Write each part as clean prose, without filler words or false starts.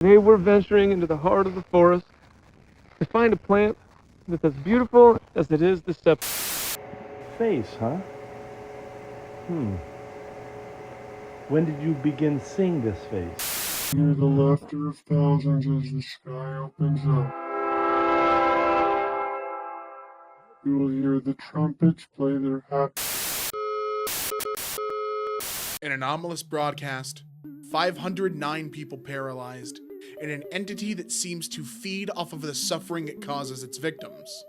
Today we're venturing into the heart of the forest to find a plant that's as beautiful as it is deceptive. Face, huh? When did you begin seeing this face? Hear the laughter of thousands as the sky opens up. You will hear the trumpets play their happy. An anomalous broadcast, 509 people paralyzed, and an entity that seems to feed off of the suffering it causes its victims.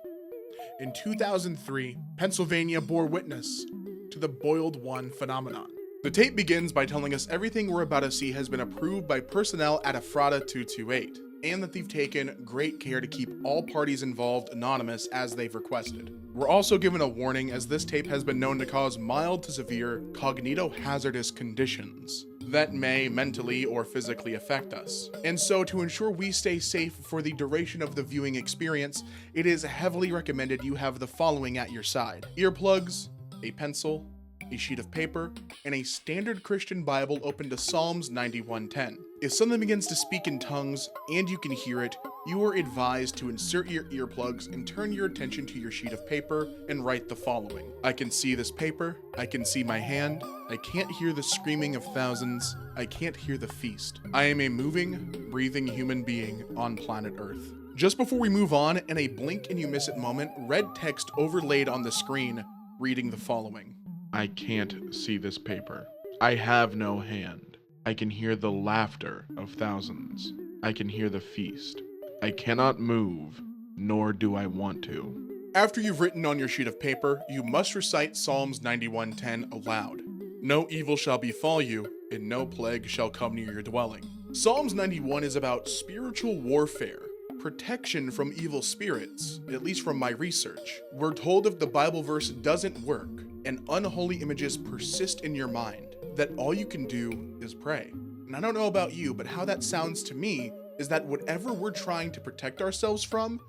In 2003, Pennsylvania bore witness to the Boiled One phenomenon. The tape begins by telling us everything we're about to see has been approved by personnel at Ephrata 228, and that they've taken great care to keep all parties involved anonymous as they've requested. We're also given a warning as this tape has been known to cause mild to severe cognitohazardous conditions that may mentally or physically affect us. And so to ensure we stay safe for the duration of the viewing experience, it is heavily recommended you have the following at your side: earplugs, a pencil, a sheet of paper, and a standard Christian Bible open to Psalms 91:10. If something begins to speak in tongues and you can hear it, you are advised to insert your earplugs and turn your attention to your sheet of paper and write the following: I can see this paper, I can see my hand, I can't hear the screaming of thousands, I can't hear the feast. I am a moving, breathing human being on planet Earth. Just before we move on, in a blink and you miss it moment, red text overlaid on the screen reading the following: I can't see this paper. I have no hand. I can hear the laughter of thousands. I can hear the feast. I cannot move, nor do I want to. After you've written on your sheet of paper, you must recite Psalms 91:10 aloud. No evil shall befall you, and no plague shall come near your dwelling. Psalms 91 is about spiritual warfare, protection from evil spirits, at least from my research. We're told if the Bible verse doesn't work and unholy images persist in your mind, that all you can do is pray. And I don't know about you, but how that sounds to me is that whatever we're trying to protect ourselves from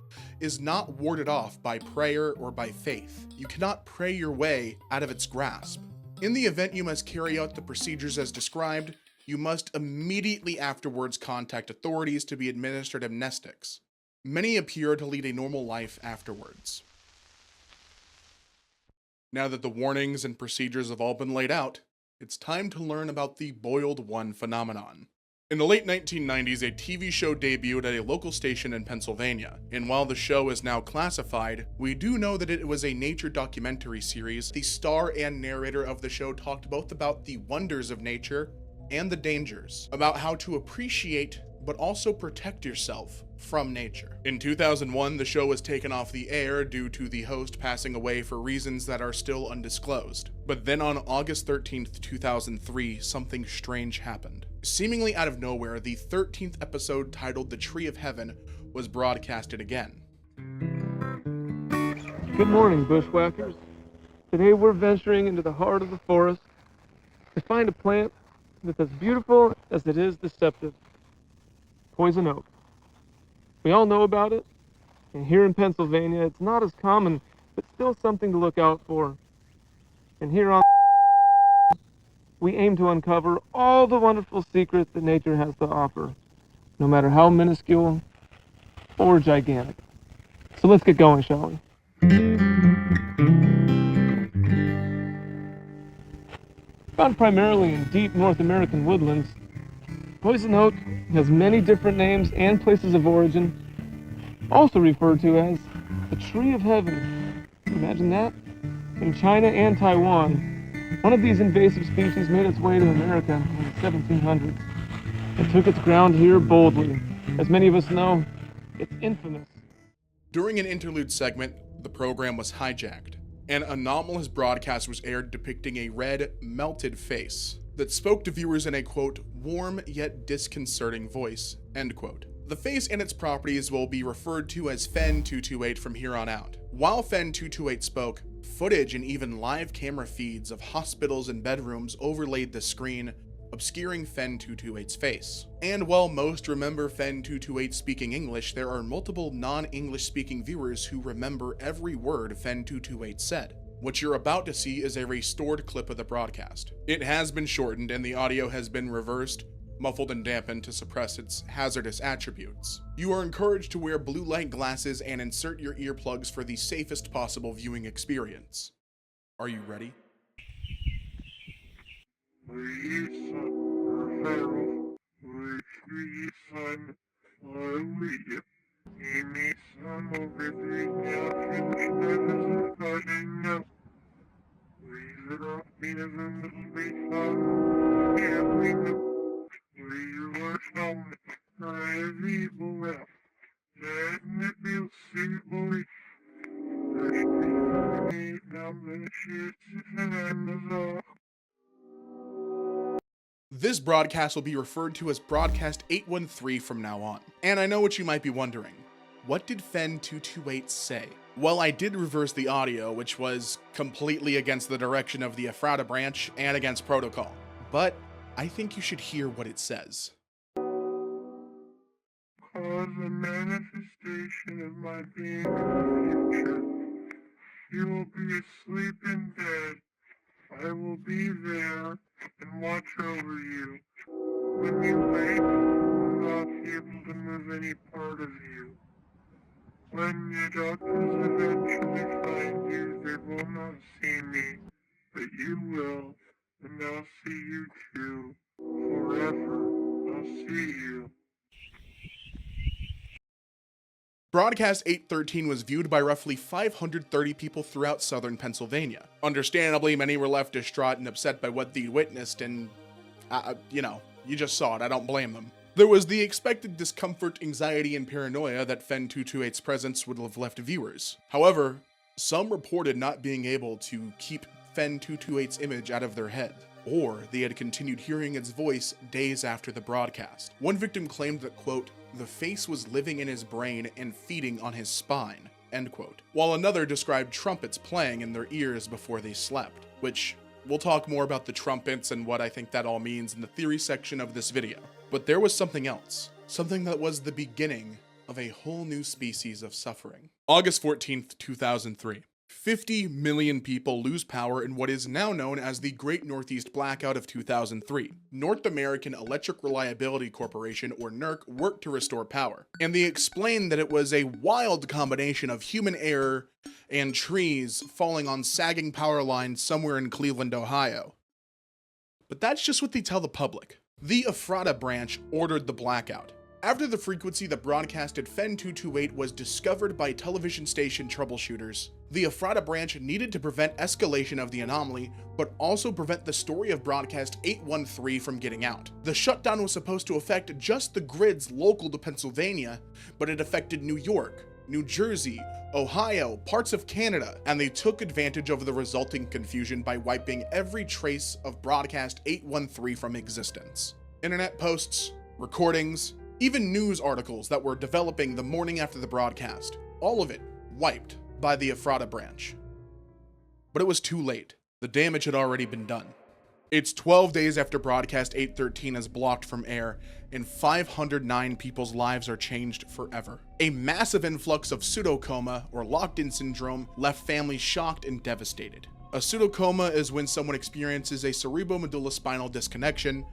is not warded off by prayer or by faith. You cannot pray your way out of its grasp. In the event you must carry out the procedures as described, you must immediately afterwards contact authorities to be administered amnestics. Many appear to lead a normal life afterwards. Now that the warnings and procedures have all been laid out, it's time to learn about the Boiled One phenomenon. In the late 1990s, a TV show debuted at a local station in Pennsylvania, and while the show is now classified, we do know that it was a nature documentary series. The star and narrator of the show talked both about the wonders of nature and the dangers, about how to appreciate but also protect yourself from nature. In 2001, the show was taken off the air due to the host passing away for reasons that are still undisclosed. But then on August 13th, 2003, something strange happened. Seemingly out of nowhere, the 13th episode, titled The Tree of Heaven, was broadcasted again. Good morning, bushwhackers. Today we're venturing into the heart of the forest to find a plant that's as beautiful as it is deceptive. Poison oak. We all know about it, and here in Pennsylvania it's not as common, but still something to look out for. And here on we aim to uncover all the wonderful secrets that nature has to offer, no matter how minuscule or gigantic. So let's get going, shall we? Found primarily in deep North American woodlands, poison oak has many different names and places of origin, also referred to as the Tree of Heaven. Imagine that? In China and Taiwan, one of these invasive species made its way to America in the 1700s and took its ground here boldly. As many of us know, it's infamous. During an interlude segment, the program was hijacked. An anomalous broadcast was aired depicting a red, melted face that spoke to viewers in a, quote, warm yet disconcerting voice, end quote. The face and its properties will be referred to as FEN228 from here on out. While FEN228 spoke, footage and even live camera feeds of hospitals and bedrooms overlaid the screen, obscuring FEN228's face. And while most remember FEN228 speaking English, there are multiple non-English speaking viewers who remember every word FEN228 said. What you're about to see is a restored clip of the broadcast. It has been shortened and the audio has been reversed, muffled and dampened to suppress its hazardous attributes. You are encouraged to wear blue light glasses and insert your earplugs for the safest possible viewing experience. Are you ready? This broadcast will be referred to as Broadcast 813 from now on. And I know what you might be wondering. What did FEN228 say? Well, I did reverse the audio, which was completely against the direction of the Ephrata branch and against protocol. But I think you should hear what it says. Cause a manifestation of my being in the future. You will be asleep in bed. I will be there and watch over you. When you wake, I will not be able to move any part of you. When the doctors eventually find you, they will not see me, but you will, and I'll see you too. Forever, I'll see you. Broadcast 813 was viewed by roughly 530 people throughout southern Pennsylvania. Understandably, many were left distraught and upset by what they witnessed, and, you just saw it, I don't blame them. There was the expected discomfort, anxiety, and paranoia that FEN228's presence would have left viewers. However, some reported not being able to keep FEN228's image out of their head, or they had continued hearing its voice days after the broadcast. One victim claimed that, quote, the face was living in his brain and feeding on his spine, end quote. While another described trumpets playing in their ears before they slept, which we'll talk more about the trumpets and what I think that all means in the theory section of this video. But there was something else, something that was the beginning of a whole new species of suffering. August 14th, 2003. 50 million people lose power in what is now known as the Great Northeast Blackout of 2003. North American Electric Reliability Corporation, or NERC, worked to restore power, and they explained that it was a wild combination of human error and trees falling on sagging power lines somewhere in Cleveland, Ohio. But that's just what they tell the public. The Ephrata branch ordered the blackout. After the frequency that broadcasted FEN228 was discovered by television station troubleshooters, the Ephrata branch needed to prevent escalation of the anomaly, but also prevent the story of broadcast 813 from getting out. The shutdown was supposed to affect just the grids local to Pennsylvania, but it affected New York, New Jersey, Ohio, parts of Canada, and they took advantage of the resulting confusion by wiping every trace of broadcast 813 from existence. Internet posts, recordings, even news articles that were developing the morning after the broadcast, all of it wiped by the Ephrata branch. But it was too late. The damage had already been done. It's 12 days after broadcast 813 is blocked from air, and 509 people's lives are changed forever. A massive influx of pseudocoma, or locked-in syndrome, left families shocked and devastated. A pseudocoma is when someone experiences a cerebromedulospinal disconnection.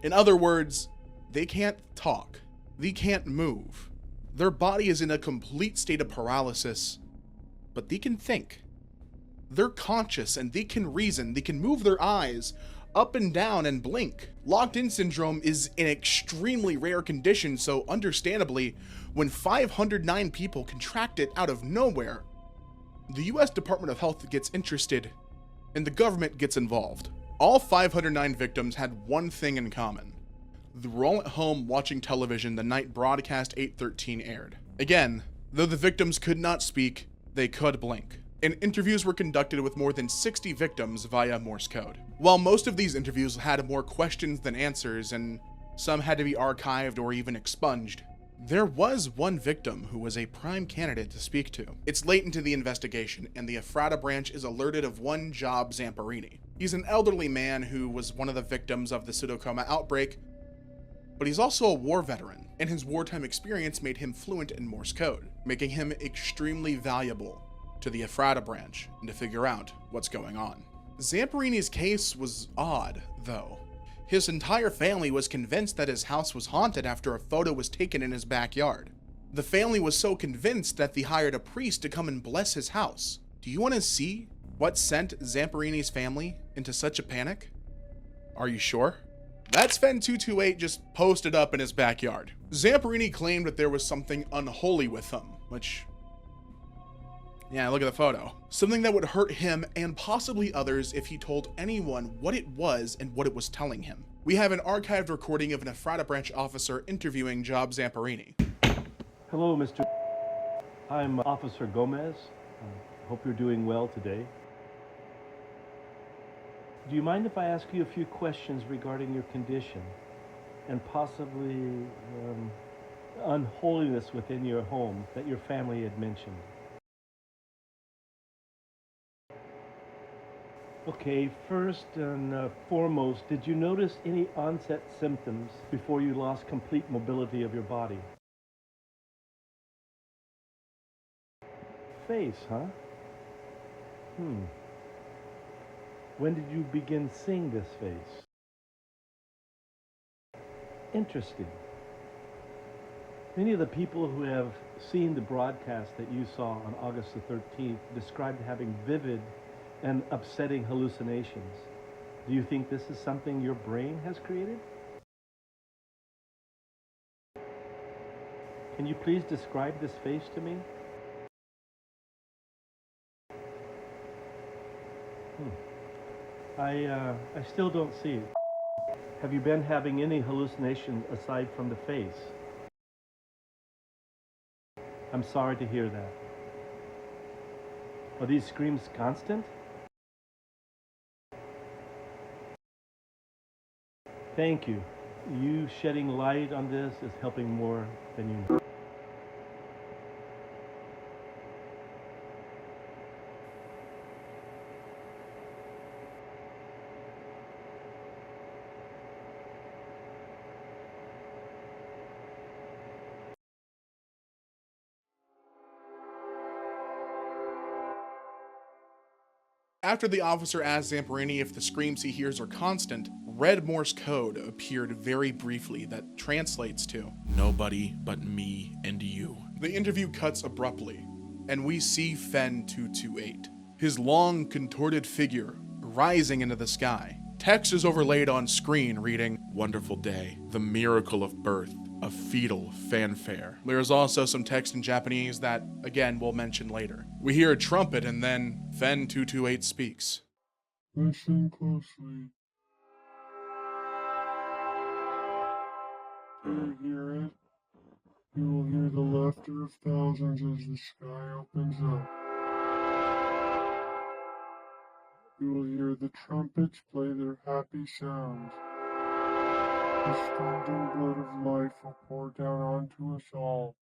In other words, they can't talk. They can't move. Their body is in a complete state of paralysis, but they can think. They're conscious and they can reason. They can move their eyes up and down and blink. Locked-in syndrome is an extremely rare condition, so understandably, when 509 people contract it out of nowhere, the US Department of Health gets interested and the government gets involved. All 509 victims had one thing in common. They were all at home watching television the night broadcast 813 aired. Again, though the victims could not speak, they could blink. And interviews were conducted with more than 60 victims via Morse code. While most of these interviews had more questions than answers, and some had to be archived or even expunged, there was one victim who was a prime candidate to speak to. It's late into the investigation, and the Ephrata branch is alerted of one Job Zamperini. He's an elderly man who was one of the victims of the pseudocoma outbreak, but he's also a war veteran, and his wartime experience made him fluent in Morse code, making him extremely valuable to the Ephrata branch and to figure out what's going on. Zamperini's case was odd, though. His entire family was convinced that his house was haunted after a photo was taken in his backyard. The family was so convinced that they hired a priest to come and bless his house. Do you want to see what sent Zamperini's family into such a panic? Are you sure? That's Fen228 just posted up in his backyard. Zamperini claimed that there was something unholy with him, which... yeah, look at the photo. Something that would hurt him and possibly others if he told anyone what it was and what it was telling him. We have an archived recording of an Ephrata branch officer interviewing Job Zamperini. Hello, Mr. I'm Officer Gomez. Hope you're doing well today. Do you mind if I ask you a few questions regarding your condition and possibly unholiness within your home that your family had mentioned? Okay, first and foremost, did you notice any onset symptoms before you lost complete mobility of your body? Face, huh? When did you begin seeing this face? Interesting. Many of the people who have seen the broadcast that you saw on August the 13th described having vivid and upsetting hallucinations. Do you think this is something your brain has created? Can you please describe this face to me? I still don't see it. Have you been having any hallucination aside from the face? I'm sorry to hear that. Are these screams constant? Thank you. You shedding light on this is helping more than you know. After the officer asked Zamperini if the screams he hears are constant, red Morse code appeared very briefly that translates to "Nobody but me and you." The interview cuts abruptly, and we see Fen228, his long, contorted figure rising into the sky. Text is overlaid on screen reading, "Wonderful day, the miracle of birth, a fetal fanfare." There is also some text in Japanese that, again, we'll mention later. We hear a trumpet and then Fen228 speaks. Listen closely. Do you hear it? You will hear the laughter of thousands as the sky opens up. You will hear the trumpets play their happy sounds. The streaming blood of life will pour down onto us all.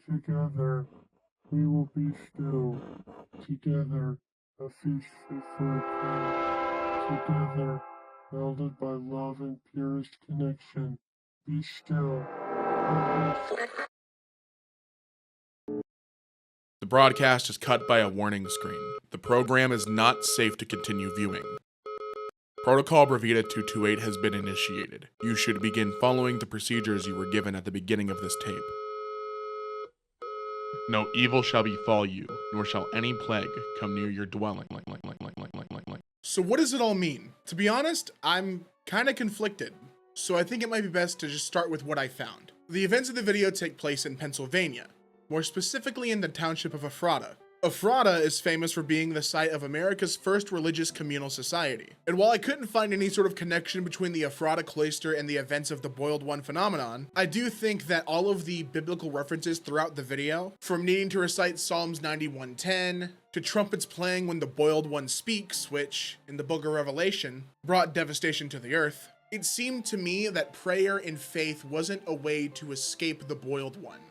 Together, we will be still. Together, a feast fit for a king. Together, melded by love and purest connection. Be still. The broadcast is cut by a warning screen. The program is not safe to continue viewing. Protocol Bravita 228 has been initiated. You should begin following the procedures you were given at the beginning of this tape. No evil shall befall you, nor shall any plague come near your dwelling. So what does it all mean? To be honest, I'm kind of conflicted. So I think it might be best to just start with what I found. The events of the video take place in Pennsylvania, more specifically in the township of Ephrata. Ephrata is famous for being the site of America's first religious communal society. And while I couldn't find any sort of connection between the Ephrata cloister and the events of the Boiled One phenomenon, I do think that all of the biblical references throughout the video, from needing to recite Psalms 91:10, to trumpets playing when the Boiled One speaks, which, in the book of Revelation, brought devastation to the earth, it seemed to me that prayer and faith wasn't a way to escape the Boiled One,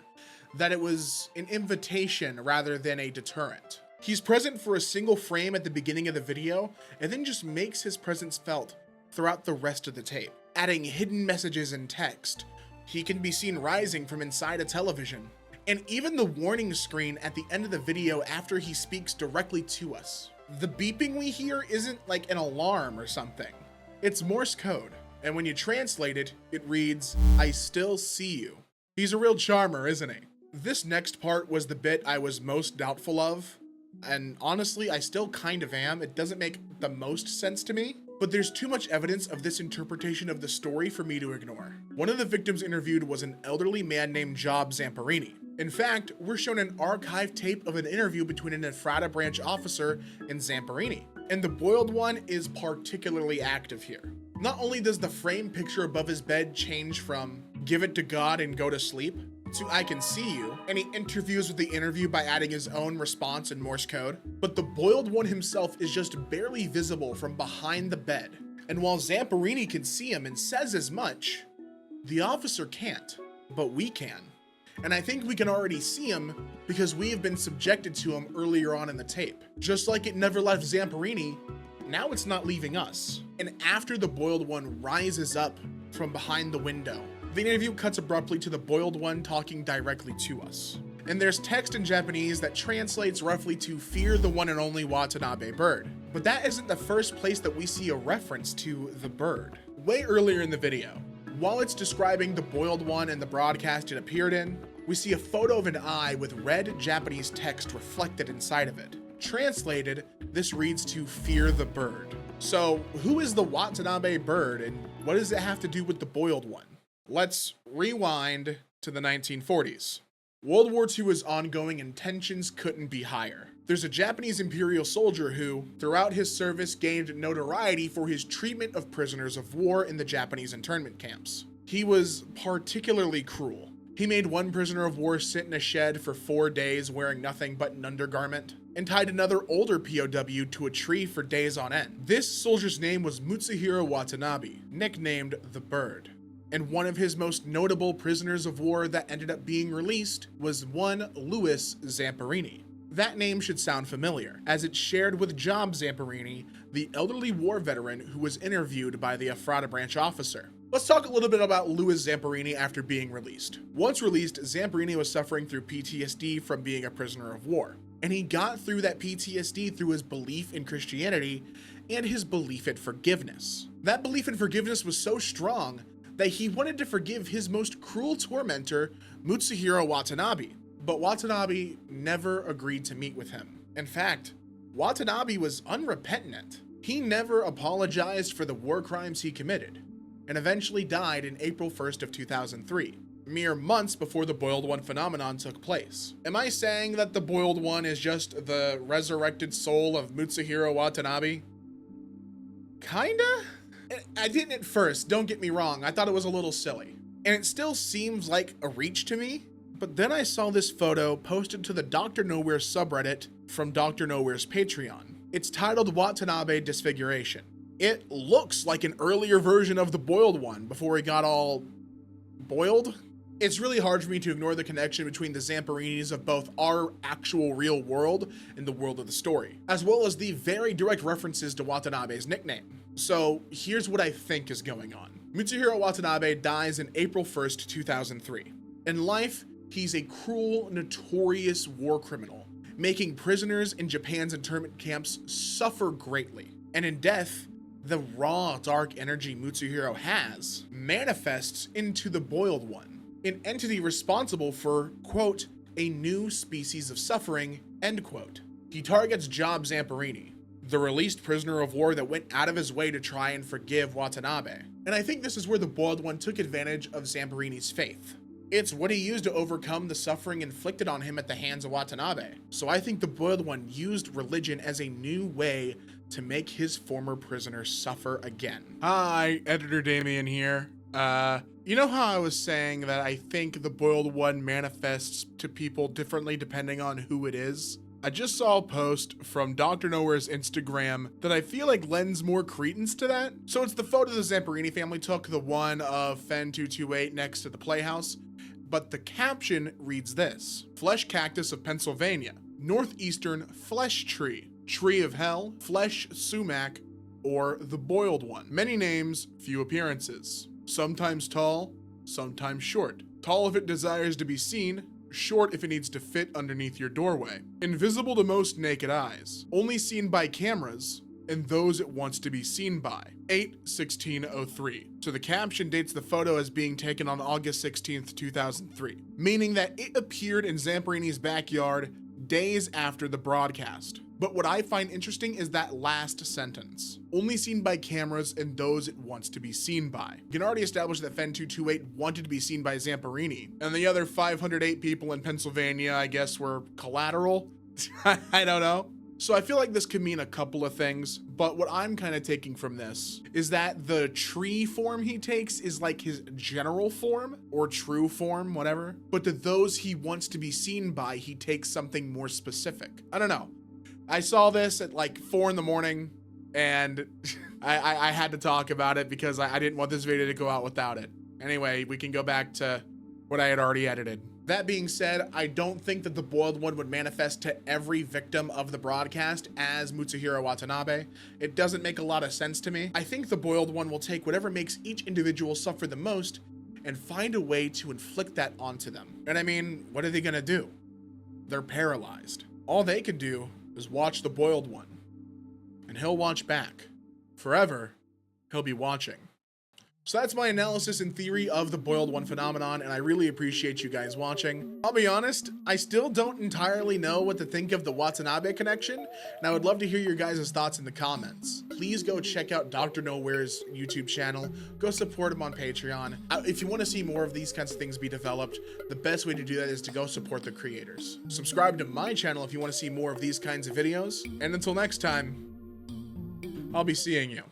that it was an invitation rather than a deterrent. He's present for a single frame at the beginning of the video, and then just makes his presence felt throughout the rest of the tape, adding hidden messages and text. He can be seen rising from inside a television, and even the warning screen at the end of the video after he speaks directly to us. The beeping we hear isn't like an alarm or something. It's Morse code. And when you translate it, it reads, "I still see you." He's a real charmer, isn't he? This next part was the bit I was most doubtful of. And honestly, I still kind of am. It doesn't make the most sense to me, but there's too much evidence of this interpretation of the story for me to ignore. One of the victims interviewed was an elderly man named Job Zamperini. In fact, we're shown an archived tape of an interview between an Ephrata branch officer and Zamperini. And the Boiled One is particularly active here. Not only does the frame picture above his bed change from "give it to God and go to sleep" to "I can see you," and he interviews with the interview by adding his own response in Morse code, but the Boiled One himself is just barely visible from behind the bed. And while Zamperini can see him and says as much, the officer can't, but we can. And I think we can already see him because we have been subjected to him earlier on in the tape. Just like it never left Zamperini, now it's not leaving us. And after the Boiled One rises up from behind the window, the interview cuts abruptly to the Boiled One talking directly to us. And there's text in Japanese that translates roughly to "fear the one and only Watanabe bird." But that isn't the first place that we see a reference to the bird. Way earlier in the video, while it's describing the Boiled One and the broadcast it appeared in, we see a photo of an eye with red Japanese text reflected inside of it. Translated, this reads to "fear the bird." So who is the Watanabe bird and what does it have to do with the Boiled One? Let's rewind to the 1940s. World War II is ongoing and tensions couldn't be higher. There's a Japanese imperial soldier who, throughout his service, gained notoriety for his treatment of prisoners of war in the Japanese internment camps. He was particularly cruel. He made one prisoner of war sit in a shed for 4 days wearing nothing but an undergarment, and tied another older POW to a tree for days on end. This soldier's name was Mutsuhiro Watanabe, nicknamed the Bird. And one of his most notable prisoners of war that ended up being released was one Louis Zamperini. That name should sound familiar, as it's shared with Job Zamperini, the elderly war veteran who was interviewed by the Ephrata branch officer. Let's talk a little bit about Louis Zamperini after being released. Once released, Zamperini was suffering through PTSD from being a prisoner of war. And he got through that PTSD through his belief in Christianity and his belief in forgiveness. That belief in forgiveness was so strong that he wanted to forgive his most cruel tormentor, Mutsuhiro Watanabe. But Watanabe never agreed to meet with him. In fact, Watanabe was unrepentant. He never apologized for the war crimes he committed, and eventually died in April 1st of 2003, mere months before the Boiled One phenomenon took place. Am I saying that the Boiled One is just the resurrected soul of Mutsuhiro Watanabe? Kinda? I didn't at first, don't get me wrong, I thought it was a little silly. And it still seems like a reach to me, but then I saw this photo posted to the Dr. Nowhere subreddit from Dr. Nowhere's Patreon. It's titled Watanabe Disfiguration. It looks like an earlier version of the Boiled One before he got all boiled. It's really hard for me to ignore the connection between the Zamperinis of both our actual real world and the world of the story, as well as the very direct references to Watanabe's nickname. So here's what I think is going on. Mutsuhiro Watanabe dies in April 1st, 2003. In life, he's a cruel, notorious war criminal, making prisoners in Japan's internment camps suffer greatly. And in death, the raw, dark energy Mutsuhiro has manifests into the Boiled One, an entity responsible for, quote, a new species of suffering, end quote. He targets Job Zamperini, the released prisoner of war that went out of his way to try and forgive Watanabe. And I think this is where the Boiled One took advantage of Zamperini's faith. It's what he used to overcome the suffering inflicted on him at the hands of Watanabe. So I think the Boiled One used religion as a new way to make his former prisoner suffer again. Hi, Editor Damien here. You know how I was saying that I think the Boiled One manifests to people differently depending on who it is? I just saw a post from Dr. Nowhere's Instagram that I feel like lends more credence to that. So it's the photo the Zamperini family took, the one of Fen228 next to the playhouse. But the caption reads this: Flesh Cactus of Pennsylvania, Northeastern Flesh Tree, Tree of Hell, Flesh Sumac, or the Boiled One. Many names, few appearances. Sometimes tall, sometimes short. Tall if it desires to be seen, short if it needs to fit underneath your doorway. Invisible to most naked eyes. Only seen by cameras, and those it wants to be seen by, 8/16/03. So the caption dates the photo as being taken on August 16th, 2003, meaning that it appeared in Zamperini's backyard days after the broadcast. But what I find interesting is that last sentence, only seen by cameras and those it wants to be seen by. You can already establish that Fen228 wanted to be seen by Zamperini, and the other 508 people in Pennsylvania, I guess, were collateral. I don't know. So I feel like this could mean a couple of things, but what I'm kind of taking from this is that the tree form he takes is like his general form, or true form, whatever, but to those he wants to be seen by, he takes something more specific. I don't know. I saw this at like 4 in the morning, and I had to talk about it because I didn't want this video to go out without it. Anyway, we can go back to what I had already edited. That being said, I don't think that the Boiled One would manifest to every victim of the broadcast as Mutsuhiro Watanabe. It doesn't make a lot of sense to me. I think the Boiled One will take whatever makes each individual suffer the most and find a way to inflict that onto them. And I mean, what are they gonna do? They're paralyzed. All they can do is watch the Boiled One, and he'll watch back. Forever, he'll be watching. So that's my analysis and theory of the Boiled One phenomenon, and I really appreciate you guys watching. I'll be honest, I still don't entirely know what to think of the Watanabe connection, and I would love to hear your guys' thoughts in the comments. Please go check out Dr. Nowhere's YouTube channel. Go support him on Patreon. If you want to see more of these kinds of things be developed, the best way to do that is to go support the creators. Subscribe to my channel if you want to see more of these kinds of videos, and until next time, I'll be seeing you.